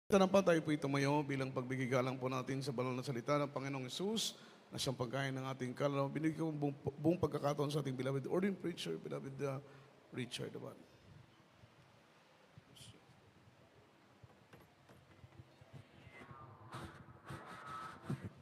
Tanang tayo po tumayo bilang pagbigay galang po natin sa banal na salita ng Panginoong Hesus na siyang pagkain ng ating kaluluwa. Binigyan ko buong pagkakataon sa ating beloved ordained preacher, beloved Richard Abad.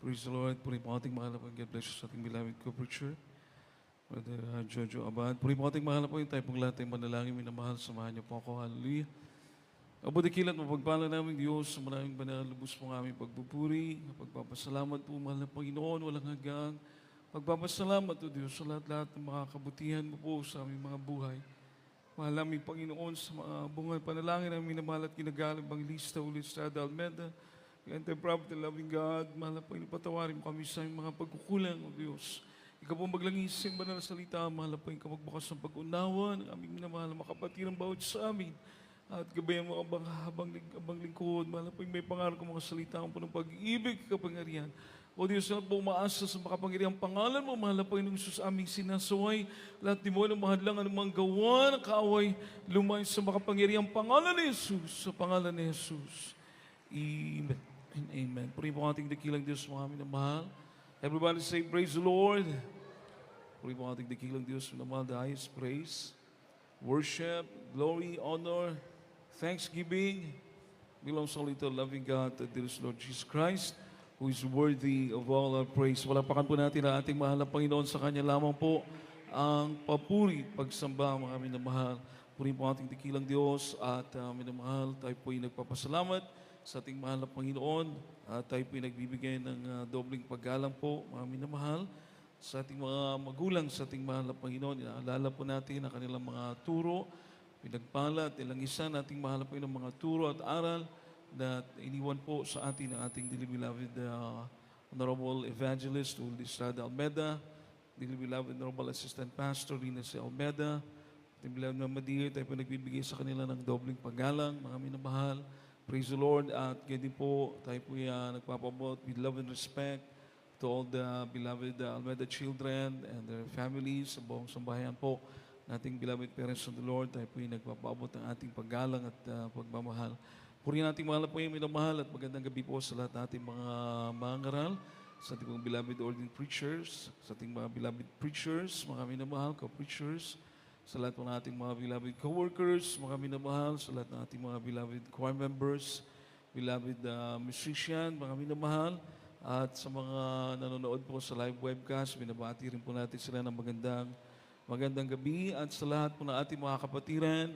Praise the Lord. Puri po ating mahal na po. God bless you sa ating beloved co-preacher, Brother Jojo Abad. Puri po ating mahal na po. Yung tayo pong lahat ay manalangin, minamahal. Samahan niyo po ako. Hallelujah. Abudikilat, mapagpala namin Diyos, sa maraming banal, lubos po aming pagpupuri, pagpapasalamat po, mahal na Panginoon, walang hanggang. Pagpapasalamat po Diyos sa lahat-lahat ng mga kabutihan mo po sa aming mga buhay. Mahal namin Panginoon sa mga bunga panalangin namin minamahal at ginagalang Banglista ulit sa Almeda. Anti-prophet and loving God, mahal na Panginoon, patawarin mo kami sa aming mga pagkukulang, O Diyos. Ikaw po maglangising banal na salita, mahal na Panginoon, magbukas ng pag-unawa ng aming minamahal na makapatiran bawat sa amin. At gabayan mo abang lingkod, mahal na Panginoon, may pangarap ko mga salita ang punong pag-ibig, kapangyarihan. O Diyos, lahat po umaasa sa makapangyarihang pangalan mo, mahal na Panginoong Isus, aming sinasaway. Lahat di mo na mahadlang anumang gawa ng kaaway, lumayo sa makapangyarihang pangalan ni Jesus, sa pangalan ni Jesus. Amen and amen. Puri po ating dakilang Diyos, mga aming mahal. Everybody say, praise the Lord. Puri po ating dakilang Diyos, mga mahal, the highest praise, worship, glory, honor, thanksgiving belongs only to loving God, that there is Lord Jesus Christ, who is worthy of all our praise. Walapakan po natin ang ating mahal na Panginoon, sa Kanya lamang po ang papuri, pagsamba, mga minamahal. Puri po ating dakilang Diyos at minamahal, tayo po ay nagpapasalamat sa ating mahal na Panginoon at tayo po ay nagbibigay ng dobling paggalang po, mga minamahal, sa ating mga magulang, sa ating mahal na Panginoon. Inaalala po natin ang kanilang mga turo, pinagpala at ilang isa nating mahal na Panginoon mga turo at aral na iniwan po sa atin ng ating dearly beloved Honorable Evangelist Uldi Estrada Almeda, dearly beloved Honorable Assistant Pastor Rina C. Almeda, ating beloved na Madir, tayo po nagbibigay sa kanila ng dobling paggalang, mga minamahal. Praise the Lord. At ganyan po, tayo po nagpapabot with love and respect to all the beloved Almeda children and their families, sa buong sambahayan po, nating beloved parents of the Lord. Tayo po yung nagpapaabot ng ating paggalang at pagmamahal. Purihin nating mahal po yung minamahal at magandang gabi po sa lahat nating mga mangaral, sa ating mga beloved ordained preachers, sa ating mga beloved preachers, mga minamahal, co-preachers, sa lahat po ng ating mga beloved co-workers, mga minamahal, sa lahat ng ating mga beloved choir members, beloved musician, mga minamahal, at sa mga nanonood po sa live webcast, binabati rin po natin sila ng magandang gabi. At sa lahat po ng ating mga kapatiran,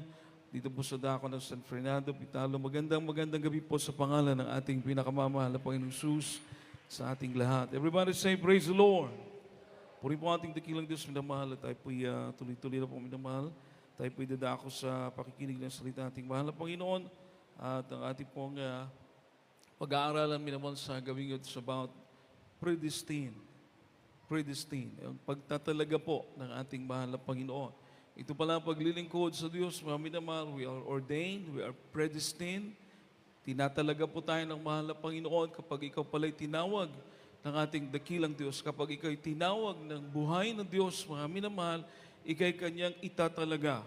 dito po sa dako ng San Fernando, Pitalo, magandang gabi po sa pangalan ng ating pinakamamahal na Panginoong Hesus sa ating lahat. Everybody say, praise the Lord. Puri po ating dakilang Diyos, minamahal, at tayo po'y tuloy-tuloy na po minamahal. Tayo po'y dadako sa pakikinig ng salita ating mahal na Panginoon. At ang ating pong pag-aaralan minamahal sa gawin it's about predestined. Yung pagtatalaga po ng ating mahal na Panginoon. Ito pala ang paglilingkod sa Diyos, mga minamahal, we are ordained, we are predestined. Tinatalaga po tayo ng mahal na Panginoon kapag ikaw pala'y tinawag ng ating dakilang Diyos. Kapag ikaw'y tinawag ng buhay ng Diyos, mga minamahal, ikaw'y kanyang itatalaga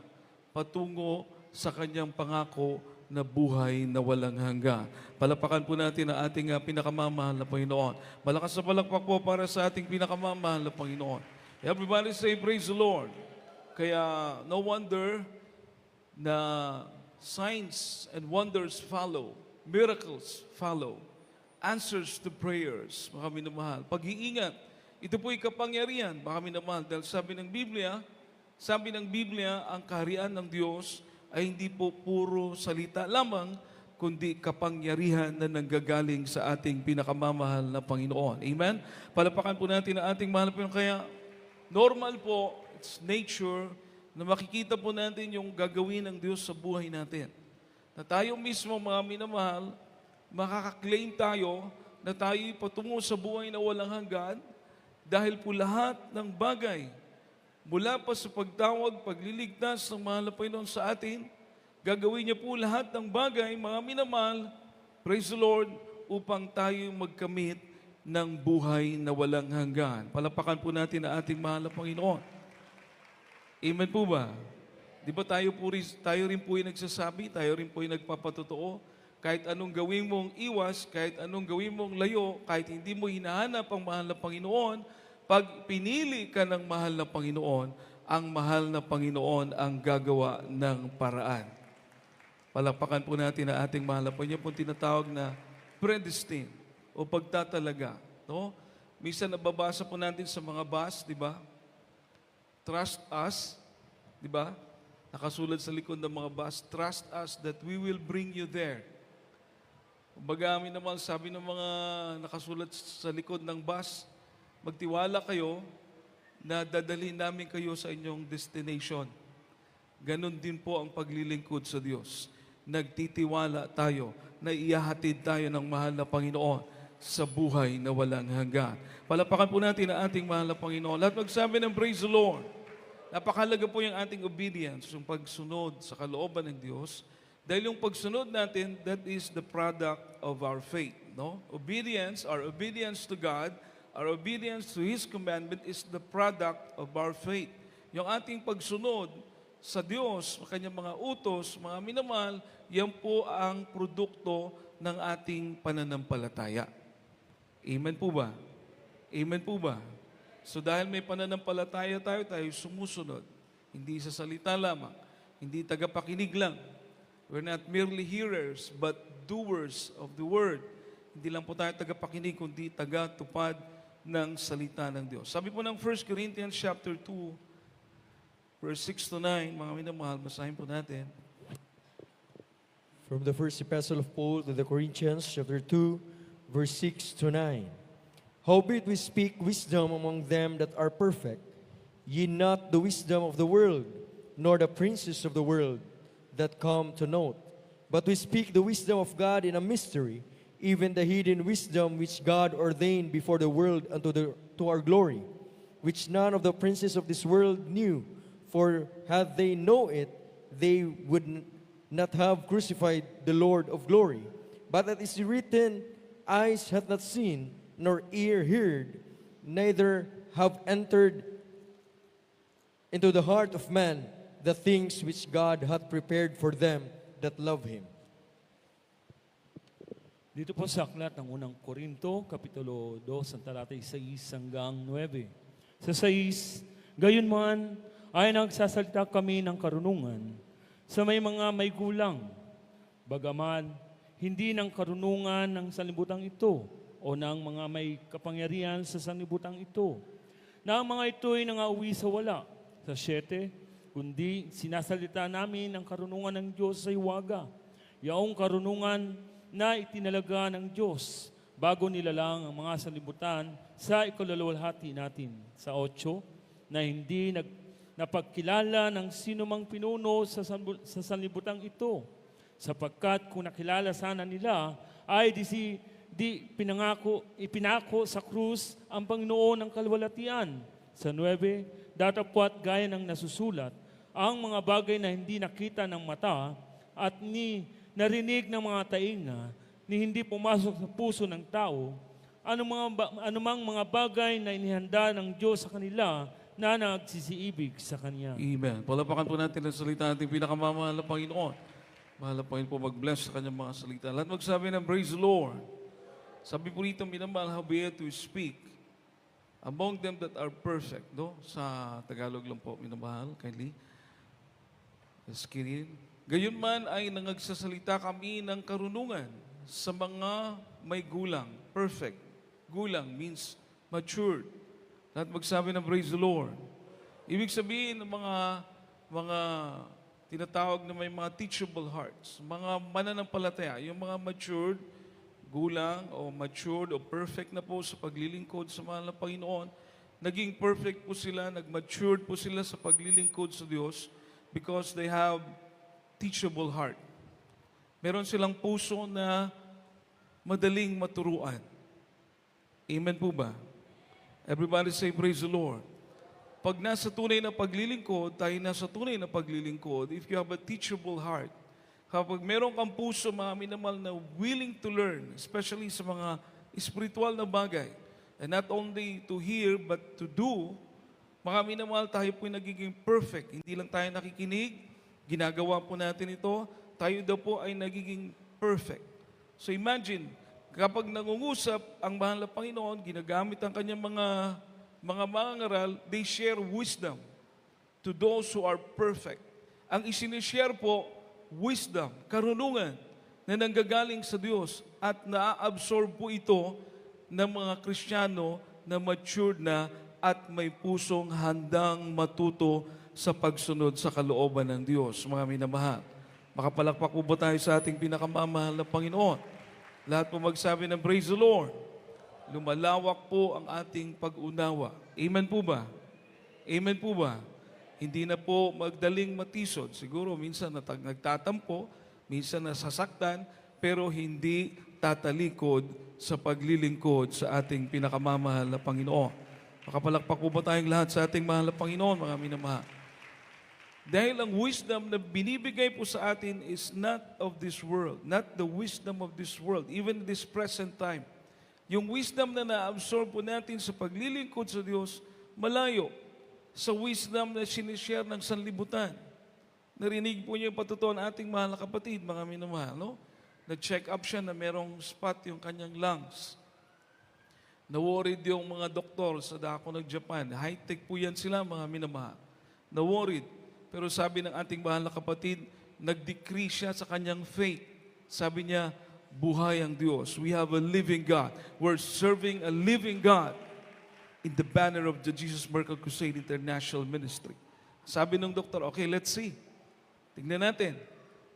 patungo sa kanyang pangako na buhay na walang hanggan. Palapakan po natin ang ating pinakamamahal na Panginoon. Malakas na palakpak po para sa ating pinakamamahal na Panginoon. Everybody say, praise the Lord. Kaya no wonder na signs and wonders follow, miracles follow, answers to prayers, mga minamahal. Pag-iingat, ito po'y kapangyarihan, mga minamahal. Dahil sabi ng Biblia, ang kaharian ng Diyos ay hindi po puro salita lamang, kundi kapangyarihan na nanggagaling sa ating pinakamamahal na Panginoon. Amen? Palapakan po natin ang ating mahal na Panginoon. Kaya normal po, it's nature na makikita po natin yung gagawin ng Diyos sa buhay natin. Na tayo mismo, mga minamahal, makakaklaim tayo na tayo'y patungo sa buhay na walang hanggan dahil po lahat ng bagay, mula pa sa pagtawag, pagliligtas ng mahal na Panginoon sa atin, gagawin niya po lahat ng bagay, mga minamahal, praise the Lord, upang tayo magkamit ng buhay na walang hanggan. Palapakan po natin ang ating mahal na Panginoon. Amen po ba? Di ba tayo rin po yung nagsasabi, tayo rin po yung nagpapatotoo kahit anong gawin mong iwas, kahit anong gawin mong layo, kahit hindi mo hinahanap ang mahal na Panginoon, pag pinili ka ng mahal na Panginoon, ang mahal na Panginoon ang gagawa ng paraan. Palakpakan po natin ang ating mahal na Panginoon. Yan po tinatawag na predestined o pagtatalaga. No? Minsan nababasa po natin sa mga bus, di ba? Trust us, di ba? Nakasulat sa likod ng mga bus, trust us that we will bring you there. Kumbaga amin naman, sabi ng mga nakasulat sa likod ng bus, magtiwala kayo na dadalhin namin kayo sa inyong destination. Ganon din po ang paglilingkod sa Diyos. Nagtitiwala tayo na iyahatid tayo ng mahal na Panginoon sa buhay na walang hanggan. Palapakan po natin ang ating mahal na Panginoon. Lahat magsabi ng praise the Lord. Napakahalaga po yung ating obedience, yung pagsunod sa kalooban ng Diyos. Dahil yung pagsunod natin, that is the product of our faith. No? Obedience, our obedience to God, our obedience to His commandment is the product of our faith. Yung ating pagsunod sa Diyos, sa Kanyang mga utos, mga minamahal, yan po ang produkto ng ating pananampalataya. Amen po ba? Amen po ba? So dahil may pananampalataya tayo sumusunod. Hindi sa salita lamang, hindi tagapakinig lang. We're not merely hearers, but doers of the word. Hindi lang po tayo tagapakinig, kundi tagatupad ng salita ng Diyos. Sabi po ng 1 Corinthians chapter 2, verse 6 to 9, mga minamahal, basahin po natin. From the first epistle of Paul to the Corinthians, chapter 2, verse 6 to 9. Howbeit we speak wisdom among them that are perfect, ye not the wisdom of the world, nor the princes of the world that come to naught. But we speak the wisdom of God in a mystery, even the hidden wisdom which God ordained before the world to our glory, which none of the princes of this world knew. For had they known it, they would not have crucified the Lord of glory. But it is written, eyes hath not seen, nor ear heard, neither have entered into the heart of man the things which God hath prepared for them that love Him. Dito po sa aklat ng unang Korinto, Kapitulo 2, ang talatay 6 hanggang 9. Sa 6, gayon man ay nagsasalita kami ng karunungan sa may mga may gulang, bagaman hindi ng karunungan ng sanlibutan ito o ng mga may kapangyarihan sa sanlibutan ito, na ang mga ito'y nangauwi sa wala. Sa 7, kundi sinasalita namin ang karunungan ng Diyos sa hiwaga, yaong karunungan na itinalaga ng Diyos bago nilalang ang mga sanlibutan sa ikalalawalhati natin. Sa 8, na hindi napagkilala ng sinumang pinuno sa sanlibutan ito, sapagkat kung nakilala sana nila, ay ipinako sa krus ang Panginoon ng kalwalatian. Sa 9, datapwat gaya ng nasusulat, ang mga bagay na hindi nakita ng mata at ni narinig ng mga tainga, ni hindi pumasok sa puso ng tao, anumang mga bagay na inihanda ng Diyos sa kanila na nagsisiibig sa Kanya. Amen. Palapakan po natin ang salita natin pinakamamahal na Panginoon. Mahal na Panginoon po mag-bless sa Kanyang mga salita. Lahat magsabi ng praise the Lord. Sabi po rito, minamahal, howbeit to speak among them that are perfect. No? Sa Tagalog lang po, minamahal, kindly. Skirin. Gayon man ay nangagsasalita kami ng karunungan sa mga may gulang. Perfect. Gulang means matured. Lahat magsabi ng praise the Lord. Ibig sabihin ng mga tinatawag na may mga teachable hearts, mga mananampalataya, yung mga matured, gulang o matured o perfect na po sa paglilingkod sa mahal na Panginoon, naging perfect po sila, nag-matured po sila sa paglilingkod sa Diyos because they have teachable heart. Meron silang puso na madaling maturuan. Amen po ba? Everybody say praise the Lord. Pag nasa tunay na paglilingkod, tayo nasa tunay na paglilingkod, if you have a teachable heart, kapag meron kang puso, mga minamahal, na willing to learn, especially sa mga spiritual na bagay, and not only to hear, but to do, mga minamahal, tayo po'y nagiging perfect. Hindi lang tayo nakikinig, ginagawa po natin ito, tayo daw po ay nagiging perfect. So imagine, kapag nangungusap ang mahal na Panginoon, ginagamit ang kanyang mga mangaral, they share wisdom to those who are perfect. Ang isinishare po, wisdom, karunungan na nanggagaling sa Diyos at na-absorb po ito ng mga Kristiyano na matured na at may pusong handang matuto sa pagsunod sa kalooban ng Diyos. Mga minamahal, makapalakpak po ba tayo sa ating pinakamamahal na Panginoon? Lahat po magsabi ng praise the Lord. Lumalawak po ang ating pag-unawa. Amen po ba? Amen po ba? Hindi na po magdaling matisod. Siguro minsan nagtatampo, minsan nasasaktan, pero hindi tatalikod sa paglilingkod sa ating pinakamamahal na Panginoon. Makapalakpak po ba tayong lahat sa ating mahal na Panginoon, mga minamahal? Dahil ang wisdom na binibigay po sa atin is not of this world, not the wisdom of this world, even this present time. Yung wisdom na na-absorb po natin sa paglilingkod sa Diyos, malayo sa wisdom na sinishare ng sanlibutan. Narinig po niyo yung patutuo ng ating mahal na kapatid, mga minamahal, no? Na-check up siya na merong spot yung kanyang lungs. Na-worried yung mga doktor sa dako ng Japan. High-tech po yan sila, mga minamahal. Na-worried. Pero sabi ng ating mahal na kapatid, nag-decrease siya sa kanyang faith. Sabi niya, buhay ang Diyos. We have a living God. We're serving a living God in the banner of the Jesus Miracle Crusade International Ministry. Sabi ng doktor, okay, let's see. Tingnan natin.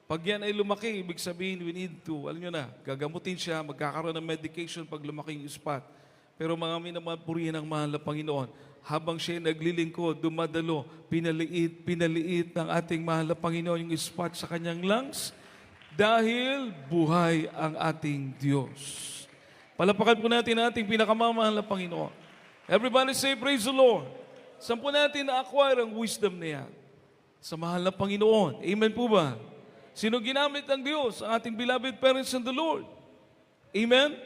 Pag yan ay lumaki, ibig sabihin, we need to, alam nyo na, gagamutin siya, magkakaroon ng medication pag lumaki yung spot. Pero mga minamapurihan ng mahal na Panginoon, habang siya naglilingkod, dumadalo, pinaliit ng ating mahal na Panginoon yung spot sa kanyang lungs, dahil buhay ang ating Diyos. Palapakan po natin ang ating pinakamamahal na Panginoon. Everybody say, praise the Lord. Saan po natin na-acquire ang wisdom na yan? Sa mahal na Panginoon. Amen po ba? Sino ginamit ng Diyos? Ang ating beloved parents in the Lord. Amen?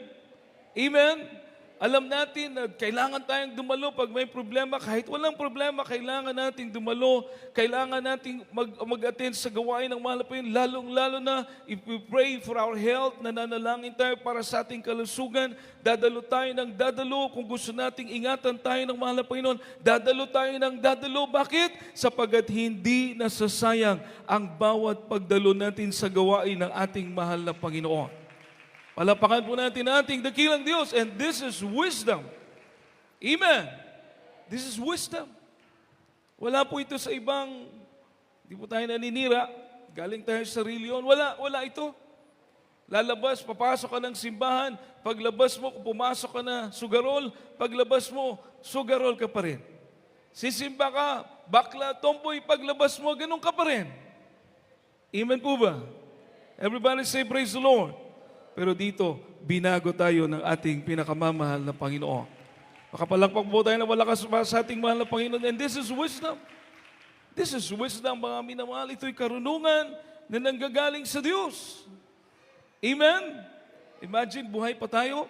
Amen? Alam natin na kailangan tayong dumalo pag may problema. Kahit walang problema, kailangan nating dumalo. Kailangan nating mag-attend sa gawain ng mahal na Panginoon. Lalong-lalo na if we pray for our health, nananalangin tayo para sa ating kalusugan, dadalo tayo ng dadalo. Kung gusto nating ingatan tayo ng mahal na Panginoon, dadalo tayo ng dadalo. Bakit? Sapagat hindi nasasayang ang bawat pagdalo natin sa gawain ng ating mahal na Panginoon. Palapakan po natin ating dakilang Diyos. And this is wisdom. Amen. This is wisdom. Wala po ito sa ibang, di po tayo naninira, galing tayo sa reliyon. Wala ito. Lalabas, papasok ka ng simbahan, paglabas mo, pumasok ka na sugarol, paglabas mo, sugarol ka pa rin. Sisimba ka, bakla, tomboy, paglabas mo, ganun ka pa rin. Amen po ba? Everybody say, praise the Lord. Pero dito, binago tayo ng ating pinakamamahal na Panginoon. Makapalakpak po tayo na malakas sa ating mahal na Panginoon. And this is wisdom. This is wisdom, mga minamahal. Ito'y karunungan na nanggagaling sa Diyos. Amen? Imagine, buhay pa tayo.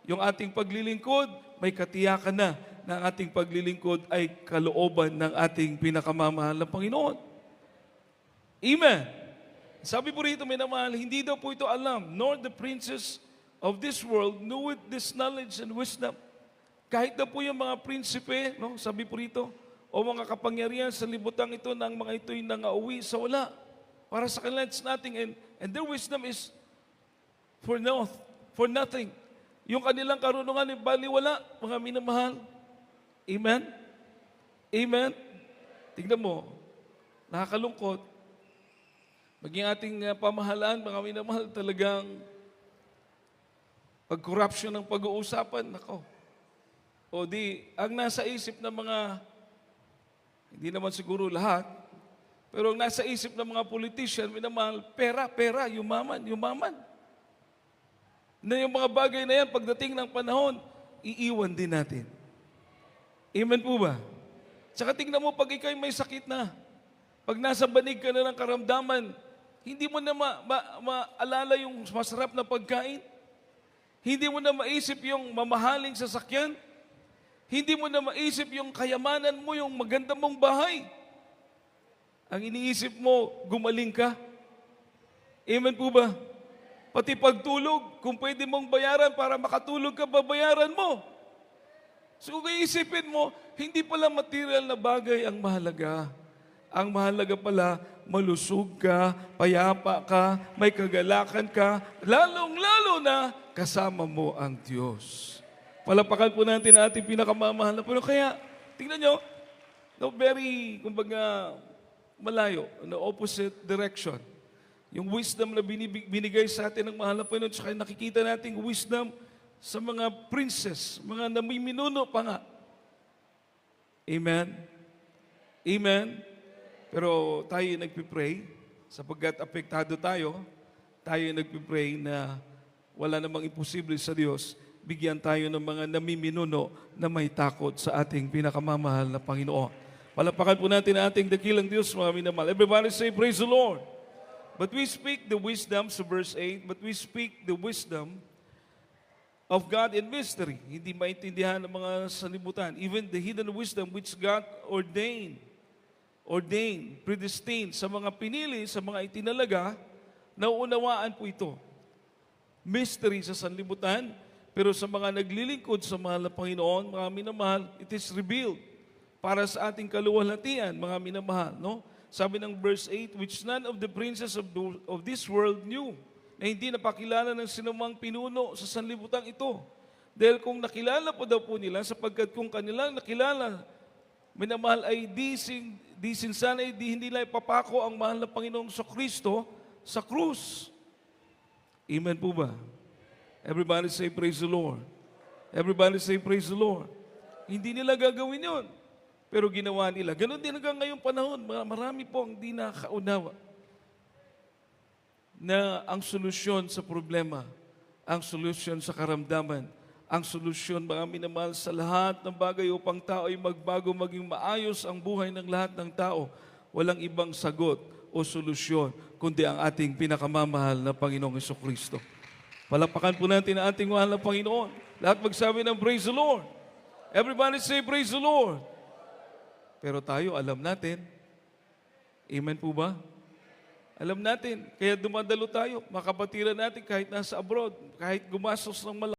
Yung ating paglilingkod, may katiyakan na ang ating paglilingkod ay kalooban ng ating pinakamamahal na Panginoon. Amen? Sabi po rito, minamahal, hindi daw po ito alam, nor the princes of this world knoweth this knowledge and wisdom. Kahit na po yung mga prinsipe, no, sabi po rito, o mga kapangyarihan sa libutan ito ng mga ito'y nangauwi sa wala. Para sa kanila, it's nothing. And their wisdom is for nothing. Yung kanilang karunungan ay baliwala, mga minamahal. Amen? Amen? Tingnan mo, nakakalungkot. Maging ating pamahalaan, mga minamahal, talagang pag-corruption ng pag-uusapan, nako. O di, ang nasa isip ng mga, hindi naman siguro lahat, pero ang nasa isip ng mga politician, minamahal, pera, yumaman. Na yung mga bagay na yan, pagdating ng panahon, iiwan din natin. Amen po ba? Tsaka tingnan mo, pag ikaw'y may sakit na, pag nasa banig ka na ng karamdaman, hindi mo na maalala yung masarap na pagkain. Hindi mo na maisip yung mamahaling sasakyan. Hindi mo na maisip yung kayamanan mo, yung maganda mong bahay. Ang iniisip mo, gumaling ka. Amen po ba? Pati pagtulog, kung pwede mong bayaran para makatulog ka, babayaran mo. So kung iisipin mo, hindi pala material na bagay ang mahalaga. Ang mahalaga pala, malusog ka, payapa ka, may kagalakan ka, lalong-lalo na kasama mo ang Diyos. Palapakan po natin ang ating pinakamamahal na Panginoon. Kaya, tingnan nyo, no, very, kumbaga, malayo, no, opposite direction. Yung wisdom na binigay sa atin ng mahal na Panginoon, saka nakikita natin wisdom sa mga princess, mga namiminuno pa nga. Amen? Amen? Pero tayo nagpipray, sapagkat apektado tayo nagpipray na wala namang imposible sa Diyos, bigyan tayo ng mga namiminuno na may takot sa ating pinakamamahal na Panginoon. Palapakan po natin ang ating dakilang Diyos, mga minamahal. Everybody say, praise the Lord. But we speak the wisdom, so verse 8, but we speak the wisdom of God in mystery. Hindi maintindihan ng mga sanlibutan. Even the hidden wisdom which God ordained, predestined sa mga pinili, sa mga itinalaga, nauunawaan po ito. Mystery sa sanlibutan, pero sa mga naglilingkod sa mahal na Panginoon, mga minamahal, it is revealed para sa ating kaluwalhatian, mga minamahal, no? Sabi ng verse 8, which none of the princes of this world knew, na hindi napakilala ng sinumang pinuno sa sanlibutan ito. Dahil kung nakilala po daw po nila, sapagkat kung kanilang nakilala, minamahal ay di sinsana ay di hindi nila ipapako ang mahal na Panginoong sa Kristo sa krus. Amen po ba? Everybody say praise the Lord. Everybody say praise the Lord. Hindi nila gagawin yon, pero ginawa nila. Ganon din hanggang ngayong panahon. Marami po ang di nakaunawa na ang solusyon sa problema, ang solusyon sa karamdaman, ang solusyon, mga minamahal, sa lahat ng bagay upang tao ay magbago, maging maayos ang buhay ng lahat ng tao. Walang ibang sagot o solusyon, kundi ang ating pinakamamahal na Panginoong Jesucristo. Palapakan po natin ang ating mahal na Panginoon. Lahat magsabi ng praise the Lord. Everybody say praise the Lord. Pero tayo, alam natin. Amen po ba? Alam natin. Kaya dumadalo tayo. Makapatiran natin kahit nasa abroad. Kahit gumastos ng malaki.